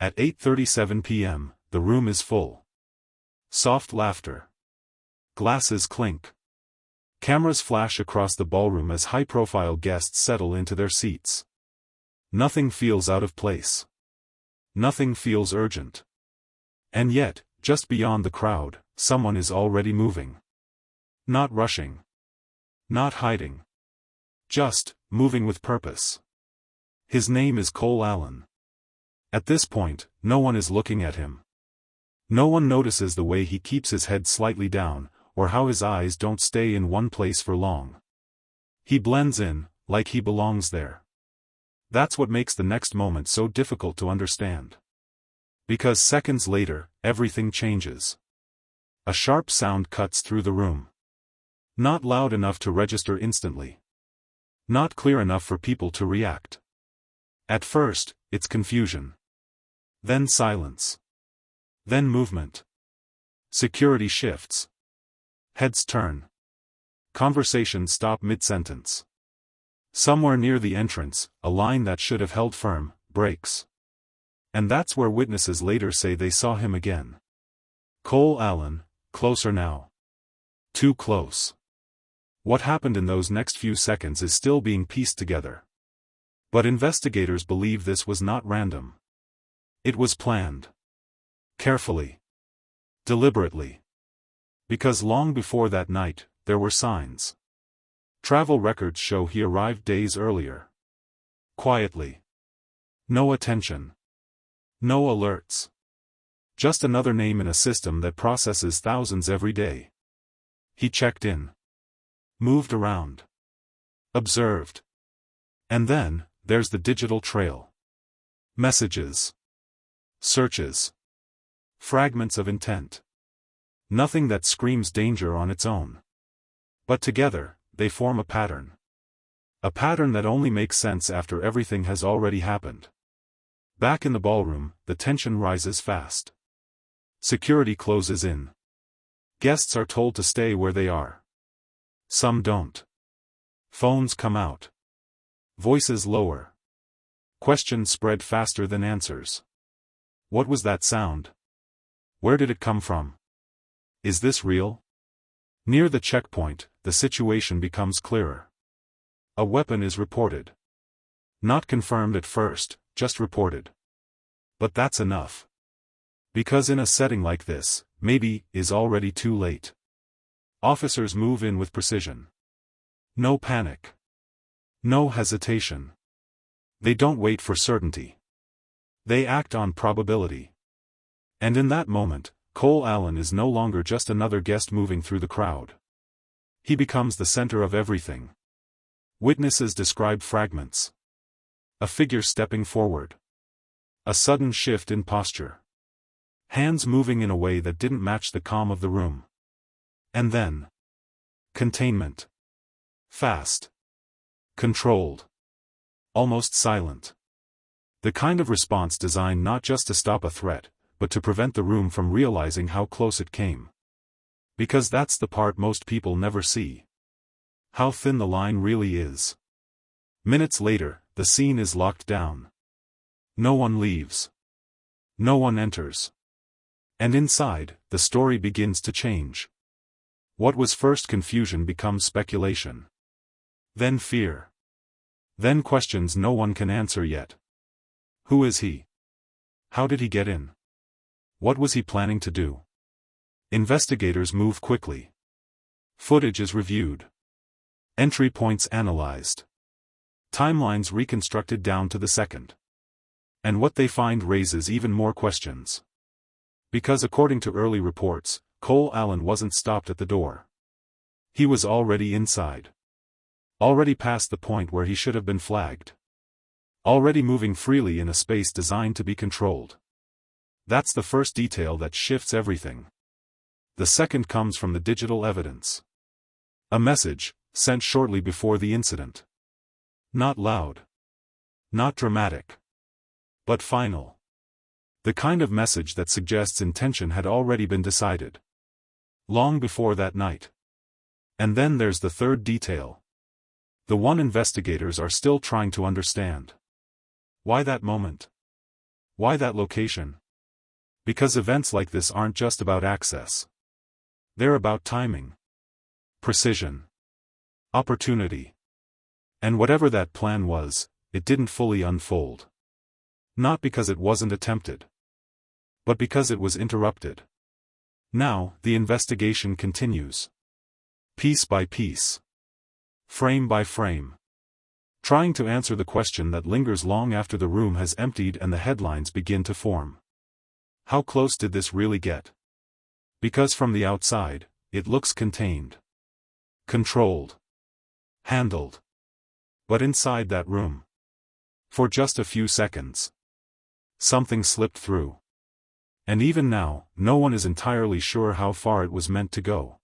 At 8:37 p.m., the room is full. Soft laughter. Glasses clink. Cameras flash across the ballroom as high-profile guests settle into their seats. Nothing feels out of place. Nothing feels urgent. And yet, just beyond the crowd, someone is already moving. Not rushing. Not hiding. Just, moving with purpose. His name is Cole Allen. At this point, no one is looking at him. No one notices the way he keeps his head slightly down, or how his eyes don't stay in one place for long. He blends in, like he belongs there. That's what makes the next moment so difficult to understand. Because seconds later, everything changes. A sharp sound cuts through the room. Not loud enough to register instantly. Not clear enough for people to react. At first, it's confusion. Then silence. Then movement. Security shifts. Heads turn. Conversations stop mid-sentence. Somewhere near the entrance, a line that should have held firm, breaks. And that's where witnesses later say they saw him again. Cole Allen, closer now. Too close. What happened in those next few seconds is still being pieced together. But investigators believe this was not random. It was planned. Carefully. Deliberately. Because long before that night, there were signs. Travel records show he arrived days earlier. Quietly. No attention. No alerts. Just another name in a system that processes thousands every day. He checked in. Moved around. Observed. And then, there's the digital trail. Messages. Searches. Fragments of intent. Nothing that screams danger on its own. But together, they form a pattern. A pattern that only makes sense after everything has already happened. Back in the ballroom, the tension rises fast. Security closes in. Guests are told to stay where they are. Some don't. Phones come out. Voices lower. Questions spread faster than answers. What was that sound? Where did it come from? Is this real? Near the checkpoint, the situation becomes clearer. A weapon is reported. Not confirmed at first, just reported. But that's enough. Because in a setting like this, maybe is already too late. Officers move in with precision. No panic. No hesitation. They don't wait for certainty. They act on probability. And in that moment, Cole Allen is no longer just another guest moving through the crowd. He becomes the center of everything. Witnesses describe fragments. A figure stepping forward. A sudden shift in posture. Hands moving in a way that didn't match the calm of the room. And then. Containment. Fast. Controlled. Almost silent. The kind of response designed not just to stop a threat, but to prevent the room from realizing how close it came. Because that's the part most people never see. How thin the line really is. Minutes later, the scene is locked down. No one leaves. No one enters. And inside, the story begins to change. What was first confusion becomes speculation. Then fear. Then questions no one can answer yet. Who is he? How did he get in? What was he planning to do? Investigators move quickly. Footage is reviewed. Entry points analyzed. Timelines reconstructed down to the second. And what they find raises even more questions. Because according to early reports, Cole Allen wasn't stopped at the door. He was already inside. Already past the point where he should have been flagged. Already moving freely in a space designed to be controlled. That's the first detail that shifts everything. The second comes from the digital evidence. A message, sent shortly before the incident. Not loud. Not dramatic. But final. The kind of message that suggests intention had already been decided. Long before that night. And then there's the third detail. The one investigators are still trying to understand. Why that moment? Why that location? Because events like this aren't just about access. They're about timing, precision, opportunity. And whatever that plan was, it didn't fully unfold. Not because it wasn't attempted, but because it was interrupted. Now, the investigation continues. Piece by piece. Frame by frame. Trying to answer the question that lingers long after the room has emptied and the headlines begin to form. How close did this really get? Because from the outside, it looks contained, controlled, handled. But inside that room, for just a few seconds, something slipped through. And even now, no one is entirely sure how far it was meant to go.